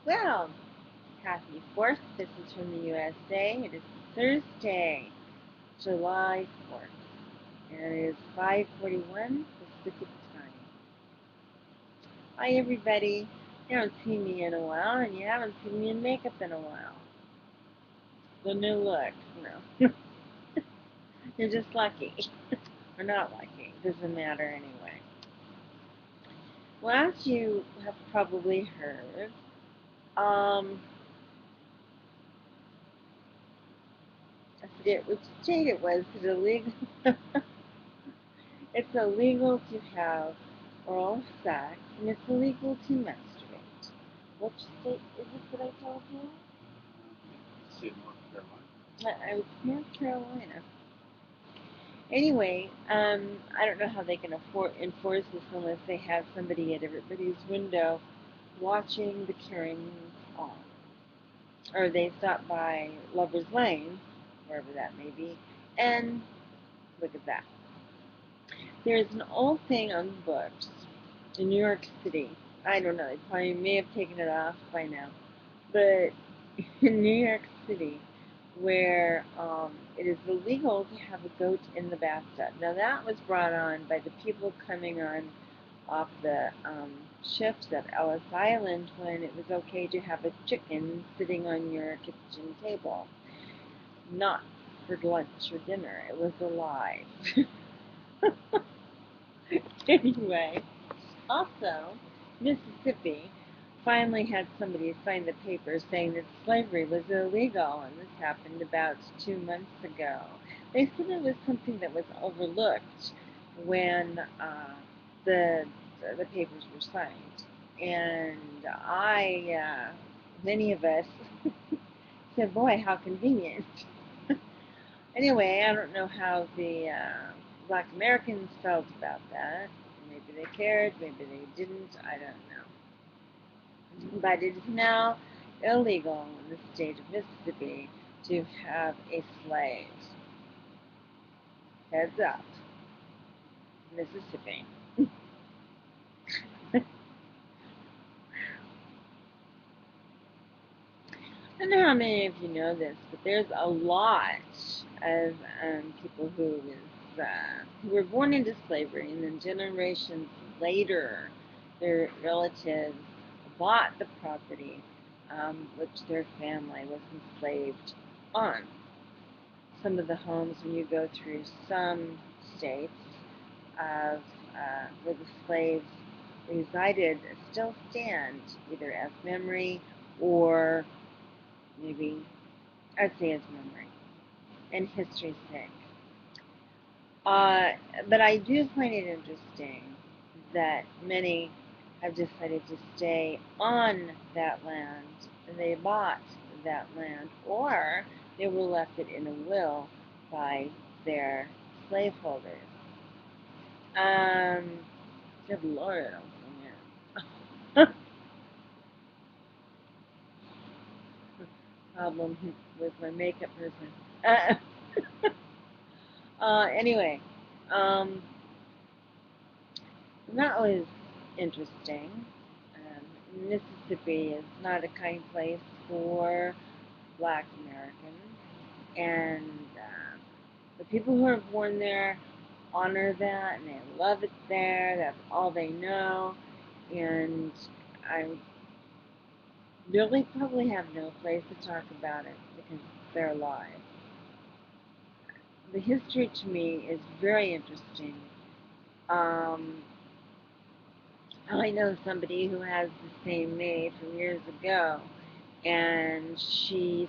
Well, happy 4th. This is from the USA. It is Thursday, July 4th. And it is 5:41 Pacific time. Hi, everybody. You haven't seen me in a while, and you haven't seen me in makeup in a while. The new look. No. You're just lucky. Or not lucky. Doesn't matter anyway. Well, as you have probably heard, um, I forget which state it was. Is it illegal? It's illegal to have oral sex, and it's illegal to masturbate. Which state is it that I told you? State of North Carolina. I was North Carolina. Anyway, I don't know how they can enforce this unless they have somebody at everybody's window watching the carrying on. Or they stop by Lover's Lane, wherever that may be, and look at that. There's an old thing on the books in New York City. I don't know, they probably may have taken it off by now. But in New York City, where it is illegal to have a goat in the bathtub. Now that was brought on by the people coming on off the ships at Ellis Island when it was okay to have a chicken sitting on your kitchen table. Not for lunch or dinner. It was alive. Anyway, also, Mississippi finally had somebody sign the paper saying that slavery was illegal, and this happened about 2 months ago. They said it was something that was overlooked when the the papers were signed, and many of us said, "Boy, how convenient." Anyway, I don't know how the Black Americans felt about that. Maybe they cared, maybe they didn't. I don't know. But it is now illegal in the state of Mississippi to have a slave. Heads up, Mississippi. I don't know how many of you know this, but there's a lot of people who were born into slavery, and then generations later, their relatives bought the property which their family was enslaved on. Some of the homes, when you go through some states of where the slaves resided, still stand either as memory or maybe I'd say as memory and history's sake. But I do find it interesting that many have decided to stay on that land. They bought that land, or they were left it in a will by their slaveholders. Um, Good Lord, oh man. Problem with my makeup person. Anyway, um, that was interesting. Mississippi is not a kind place for Black Americans, and the people who are born there honor that and they love it there. That's all they know, and I really probably have no place to talk about it because they're alive. The history to me is very interesting. Um, I know somebody who has the same maid from years ago, and she's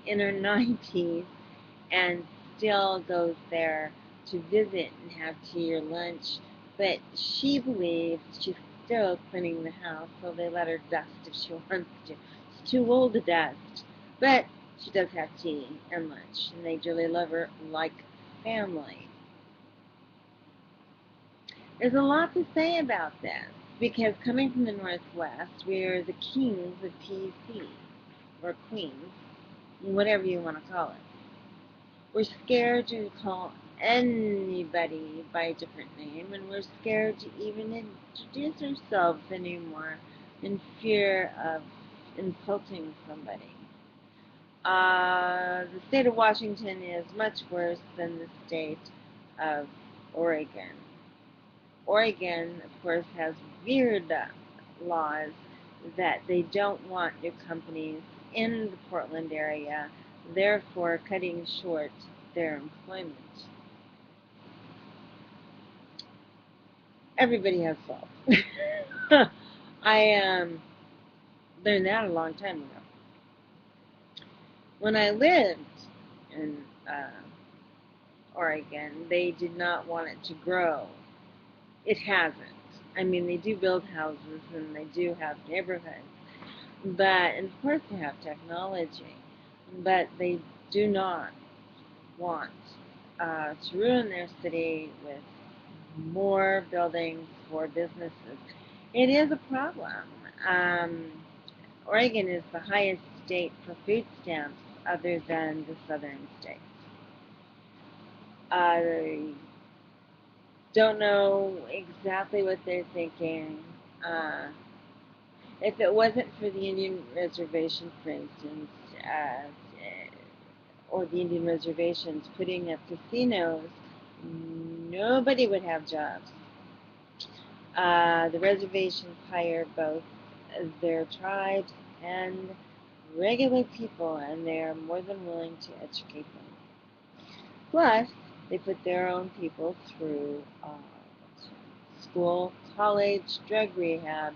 in her 90s and still goes there to visit and have tea or lunch. But she believes she's still cleaning the house, so they let her dust if she wants to. She's too old to dust, but she does have tea and lunch, and they really love her like family. There's a lot to say about this because coming from the Northwest, we are the kings of PC or queens, whatever you want to call it. We're scared to call anybody by a different name, and we're scared to even introduce ourselves anymore in fear of insulting somebody. The state of Washington is much worse than the state of Oregon. Oregon, of course, has weird laws that they don't want new companies in the Portland area, therefore cutting short their employment. Everybody has fault. I learned that a long time ago. When I lived in Oregon, they did not want it to grow. It hasn't. I mean, they do build houses and they do have neighborhoods, but, and of course they have technology, but they do not want to ruin their city with more buildings for businesses. It is a problem. Oregon is the highest state for food stamps other than the southern states. I don't know exactly what they're thinking. If it wasn't for the Indian reservation, for instance, or the Indian reservations putting up casinos, nobody would have jobs. The reservations hire both their tribes and regular people, and they are more than willing to educate them. Plus, they put their own people through school, college, drug rehab,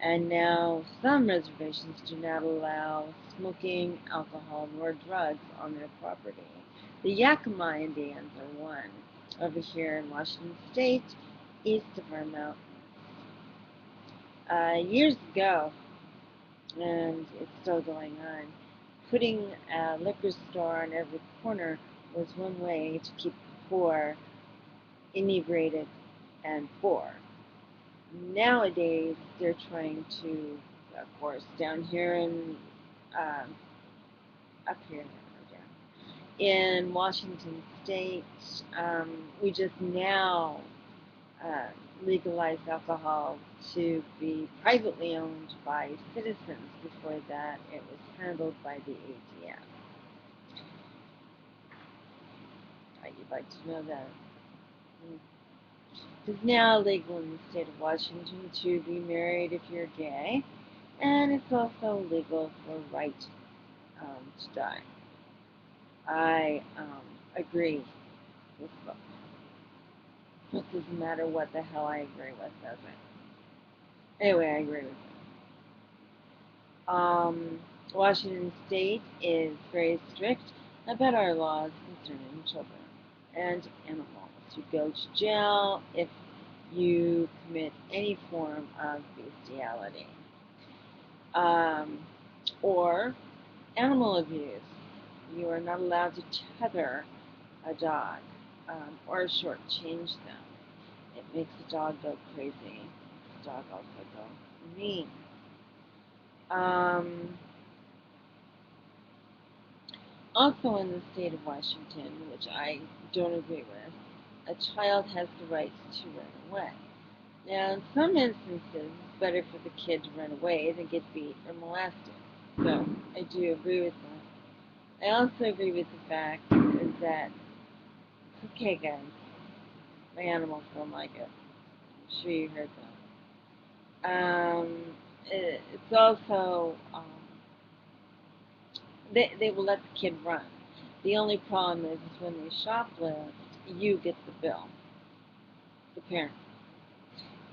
and now some reservations do not allow smoking, alcohol, nor drugs on their property. The Yakima Indians are one over here in Washington State, east of our mountains. Years ago, and it's still going on, putting a liquor store on every corner was one way to keep the poor inebriated and poor. Nowadays, they're trying to, of course, down here in, up here, in Washington State, we just now legalized alcohol to be privately owned by citizens. Before that, it was handled by the ATF. You'd like to know that. It's now legal in the state of Washington to be married if you're gay, and it's also legal for right to die. I agree with both. It doesn't matter what the hell I agree with, does it? Anyway, I agree with it. Washington State is very strict about our laws concerning children and animals. You go to jail if you commit any form of bestiality. Or animal abuse. You are not allowed to tether a dog or shortchange them. It makes the dog go crazy. It makes the dog also go mean. Also in the state of Washington, which I don't agree with, a child has the right to run away. Now, in some instances, it's better for the kid to run away than get beat or molested. So, I do agree with that. I also agree with the fact that, okay guys, my animals don't like it. I'm sure you heard that. It's also, they will let the kid run. The only problem is when they shoplift, you get the bill, the parent.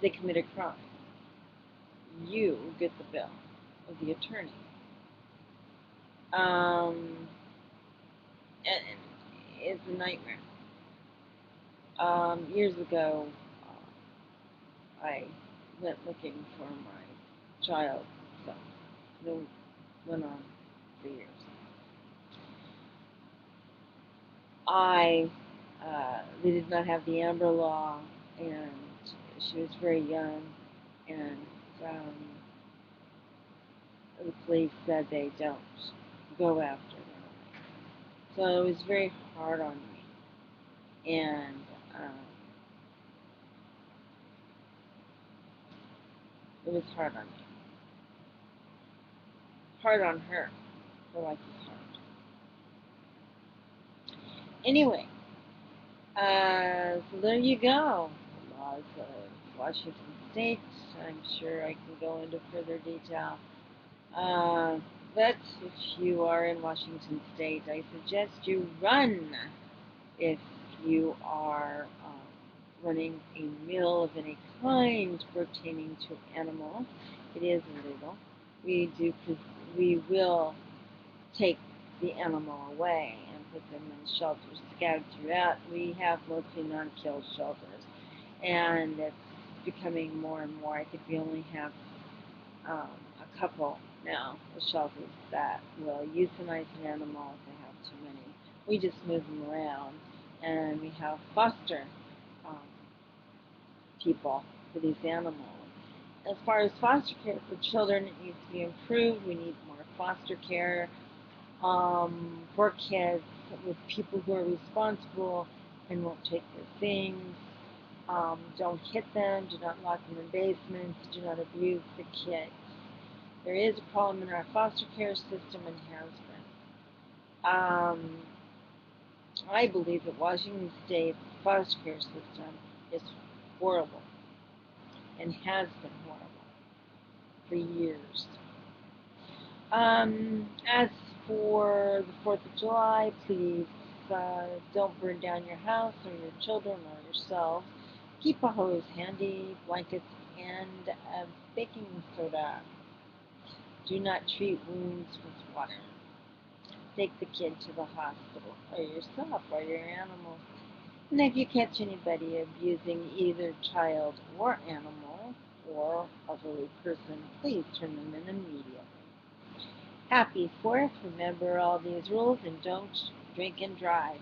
They commit a crime. You get the bill of the attorney. It's a nightmare. Years ago, I went looking for my child, so it went on for years. They did not have the Amber Law, and she was very young, and the police said they don't go after them. So it was very hard on me, and it was hard on me. hard on her. Her life is hard. Anyway, so there you go. Laws of Washington State. I'm sure I can go into further detail. But if you are in Washington State, I suggest you run if you are running a mill of any kind pertaining to animals. It is illegal. We will take the animal away and put them in shelters scattered throughout. We have mostly non-kill shelters, and it's becoming more and more. I think we only have a couple now, the shelters that will euthanize an animal if they have too many. We just move them around, and we have foster um, people for these animals. As far as foster care for children, it needs to be improved. We need more foster care for kids with people who are responsible and won't take their things. Don't hit them. Do not lock them in basements. Do not abuse the kids. There is a problem in our foster care system and has been. I believe that Washington State's foster care system is horrible and has been horrible for years. As for the 4th of July, please don't burn down your house or your children or yourself. Keep a hose handy, blankets, and baking soda. Do not treat wounds with water. Take the kid to the hospital, or yourself, or your animal. And if you catch anybody abusing either child or animal or elderly person, please turn them in immediately. Happy 4th. Remember all these rules and don't drink and drive.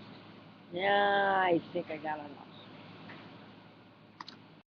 Yeah, I think I got enough.